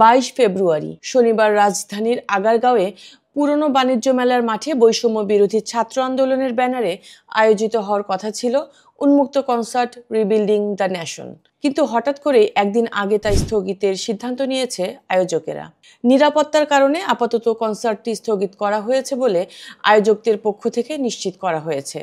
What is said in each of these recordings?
22 ফেব্রুয়ারি শনিবার রাজধানীর আগারগাঁওয়ে পুরনো বাণিজ্য মেলার মাঠে বৈষম্য বিরোধী ছাত্র আন্দোলনের ব্যানারে আয়োজিত হওয়ার কথা ছিল উন্মুক্ত কনসার্ট রিবিল্ডিং দ্য নেশন। কিন্তু হঠাৎ করে একদিন আগে তা স্থগিতের সিদ্ধান্ত নিয়েছে আয়োজকেরা। নিরাপত্তার কারণে আপাতত কনসার্টটি স্থগিত করা হয়েছে বলে আয়োজকদের পক্ষ থেকে নিশ্চিত করা হয়েছে।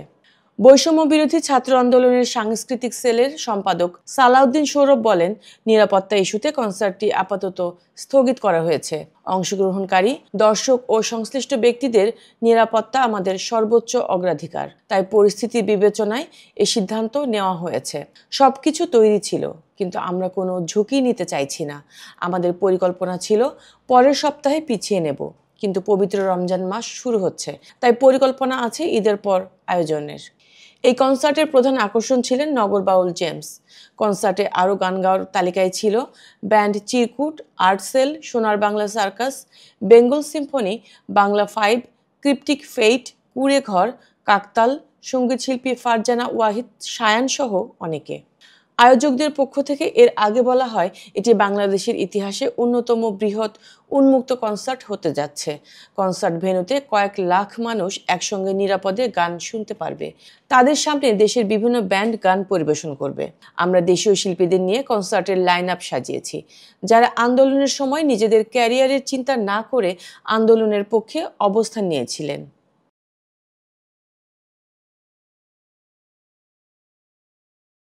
বৈষম্য বিরোধী ছাত্র আন্দোলনের সাংস্কৃতিক সেলের সম্পাদক সালাউদ্দিন সৌরভ বলেন, নিরাপত্তা ইস্যুতে কনসার্টটি আপাতত স্থগিত করা হয়েছে। অংশগ্রহণকারী দর্শক ও সংশ্লিষ্ট ব্যক্তিদের নিরাপত্তা আমাদের সর্বোচ্চ অগ্রাধিকার, তাই পরিস্থিতি বিবেচনায় এই সিদ্ধান্ত নেওয়া হয়েছে। সবকিছু তৈরি ছিল, কিন্তু আমরা কোনো ঝুঁকি নিতে চাইছি না। আমাদের পরিকল্পনা ছিল পরের সপ্তাহে পিছিয়ে নেব, কিন্তু পবিত্র রমজান মাস শুরু হচ্ছে, তাই পরিকল্পনা আছে ঈদের পর আয়োজনের। এই কনসার্টের প্রধান আকর্ষণ ছিলেন নগর বাউল জেমস। কনসার্টে আরও গান গাওয়ার তালিকায় ছিল ব্যান্ড চিরকুট, আর্টসেল, সোনার Bangla circus, Bengal Symphony, Bangla 5, cryptic fate, কুড়ে ঘর, কাকতাল, সঙ্গীতশিল্পী ফারজানা ওয়াহিদ, সায়ান সহ অনেকে। আয়োজকদের পক্ষ থেকে এর আগে বলা হয়, এটি বাংলাদেশের ইতিহাসে অন্যতম বৃহৎ উন্মুক্ত কনসার্ট হতে যাচ্ছে। কনসার্ট ভেন্যুতে কয়েক লাখ মানুষ একসঙ্গে নিরাপদে গান শুনতে পারবে। তাদের সামনে দেশের বিভিন্ন ব্যান্ড গান পরিবেশন করবে। আমরা দেশীয় শিল্পীদের নিয়ে কনসার্টের লাইন আপ সাজিয়েছি, যারা আন্দোলনের সময় নিজেদের ক্যারিয়ারের চিন্তা না করে আন্দোলনের পক্ষে অবস্থান নিয়েছিলেন।